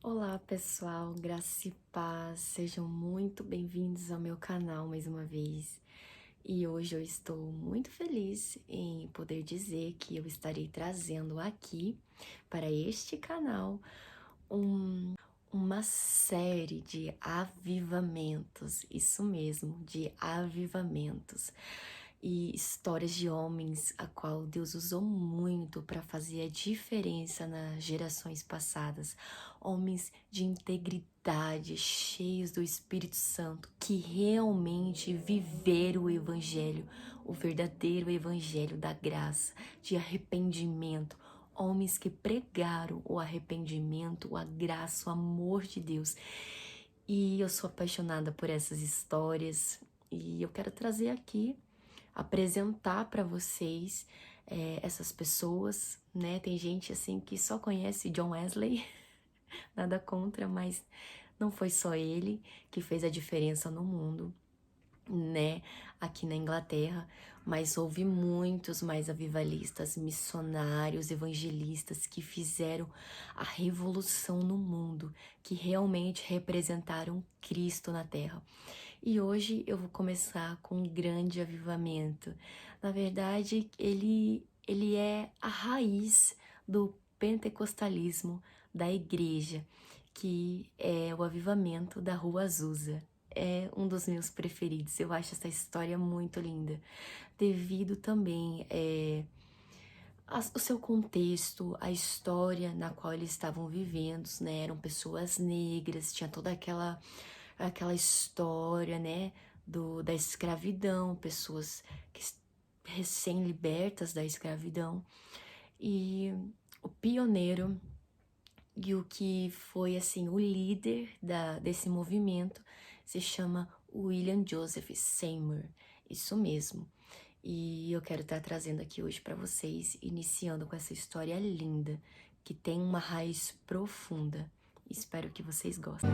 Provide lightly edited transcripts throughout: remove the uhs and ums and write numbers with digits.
Olá pessoal, graça e paz, sejam muito bem-vindos ao meu canal mais uma vez. E hoje eu estou muito feliz em poder dizer que eu estarei trazendo aqui para este canal uma série de avivamentos, isso mesmo, de avivamentos e histórias de homens a qual Deus usou muito para fazer a diferença nas gerações passadas, homens de integridade, cheios do Espírito Santo, que realmente viveram o evangelho, o verdadeiro evangelho da graça, de arrependimento, homens que pregaram o arrependimento, a graça, o amor de Deus. E eu sou apaixonada por essas histórias e eu quero trazer aqui, apresentar para vocês essas pessoas, né? Tem gente assim que só conhece John Wesley, nada contra, mas não foi só ele que fez a diferença no mundo, né, aqui na Inglaterra, mas houve muitos mais avivalistas, missionários, evangelistas que fizeram a revolução no mundo, que realmente representaram Cristo na Terra. E hoje eu vou começar com um grande avivamento. Na verdade, ele é a raiz do pentecostalismo da igreja, que é o avivamento da Rua Azusa. É um dos meus preferidos. Eu acho essa história muito linda, devido também o seu contexto, a história na qual eles estavam vivendo, né? Eram pessoas negras, tinha toda aquela história, né? Da escravidão, pessoas recém-libertas da escravidão. E o pioneiro e o que foi assim o líder desse movimento se chama William Joseph Seymour, isso mesmo. E eu quero estar trazendo aqui hoje para vocês, iniciando com essa história linda, que tem uma raiz profunda. Espero que vocês gostem.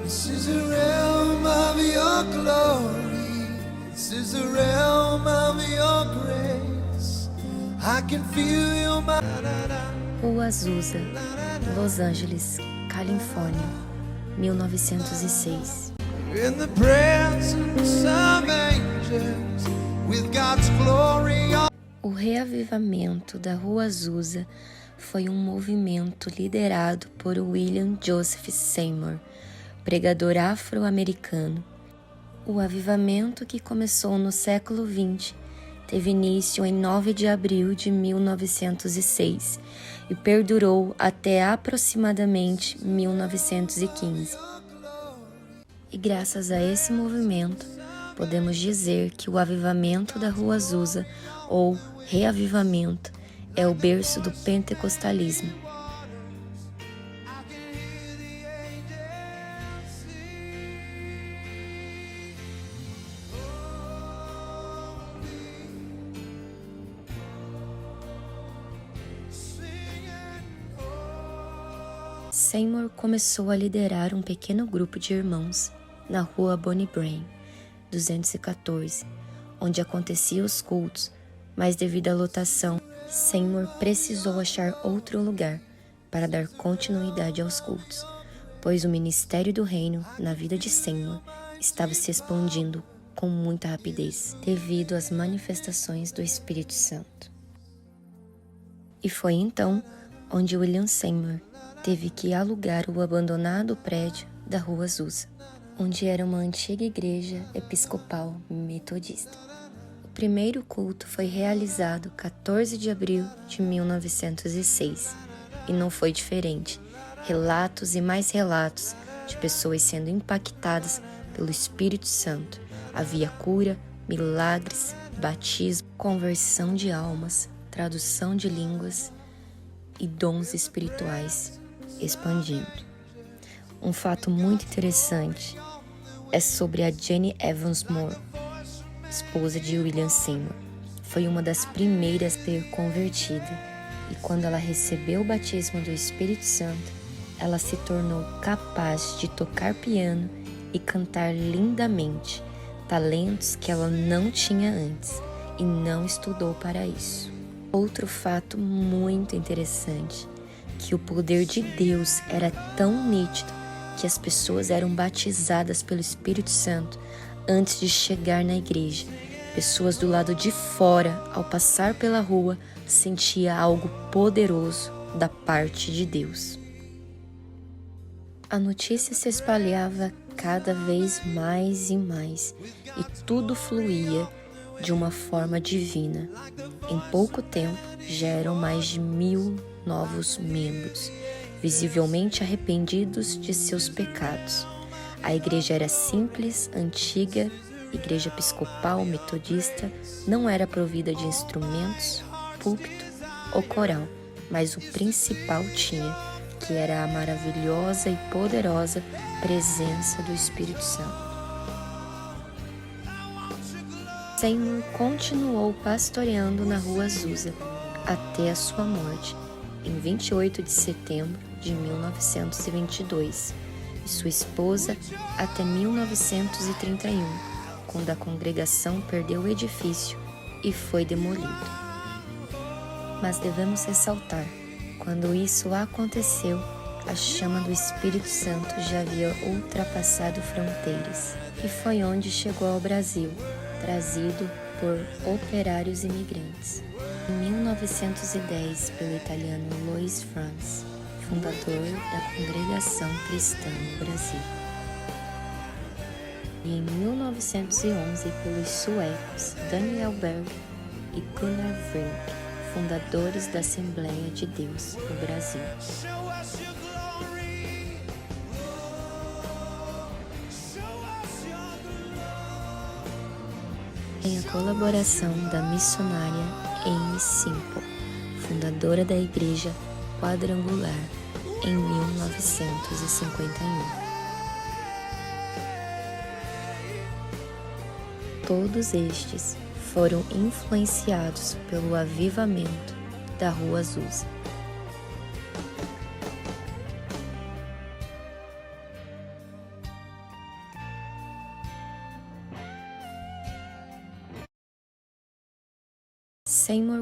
This is the realm of your glory. This is the realm of your grace. I can feel your Rua Azusa, Los Angeles, Califórnia, 1906. in the presence of angels with God's glory. O reavivamento da Rua Azusa foi um movimento liderado por William Joseph Seymour, pregador afro-americano. O avivamento, que começou no século XX, teve início em 9 de abril de 1906 e perdurou até aproximadamente 1915. E graças a esse movimento, podemos dizer que o avivamento da Rua Azusa, ou reavivamento, é o berço do pentecostalismo. Seymour começou a liderar um pequeno grupo de irmãos na rua Bonnie Brae, 214, onde aconteciam os cultos, mas devido à lotação, Seymour precisou achar outro lugar para dar continuidade aos cultos, pois o ministério do reino na vida de Seymour estava se expandindo com muita rapidez, devido às manifestações do Espírito Santo. E foi então onde William Seymour teve que alugar o abandonado prédio da Rua Azusa, onde era uma antiga igreja episcopal metodista. O primeiro culto foi realizado 14 de abril de 1906 e não foi diferente. Relatos e mais relatos de pessoas sendo impactadas pelo Espírito Santo. Havia cura, milagres, batismo, conversão de almas, tradução de línguas e dons espirituais expandindo. Um fato muito interessante é sobre a Jenny Evans Moore, esposa de William Seymour, foi uma das primeiras a ser convertida, e quando ela recebeu o batismo do Espírito Santo, ela se tornou capaz de tocar piano e cantar lindamente, talentos que ela não tinha antes e não estudou para isso. Outro fato muito interessante, que o poder de Deus era tão nítido que as pessoas eram batizadas pelo Espírito Santo antes de chegar na igreja. Pessoas do lado de fora, ao passar pela rua, sentia algo poderoso da parte de Deus. A notícia se espalhava cada vez mais e mais, e tudo fluía de uma forma divina. Em pouco tempo, já eram mais de 1000 novos membros, visivelmente arrependidos de seus pecados. A igreja era simples, antiga, igreja episcopal metodista, não era provida de instrumentos, púlpito ou coral, mas o principal tinha, que era a maravilhosa e poderosa presença do Espírito Santo. Seymour continuou pastoreando na Rua Azusa até a sua morte, em 28 de setembro de 1922, e sua esposa até 1931, quando a congregação perdeu o edifício e foi demolido. Mas devemos ressaltar, quando isso aconteceu, a chama do Espírito Santo já havia ultrapassado fronteiras, e foi onde chegou ao Brasil, trazido por operários imigrantes. Em 1910, pelo italiano Louis Franz, fundador da Congregação Cristã no Brasil. E em 1911, pelos suecos Daniel Berg e Gunnar Vrink, fundadores da Assembleia de Deus no Brasil. Tem a colaboração da missionária Aimee Semple, fundadora da Igreja Quadrangular, em 1951. Todos estes foram influenciados pelo avivamento da Rua Azusa. Seymour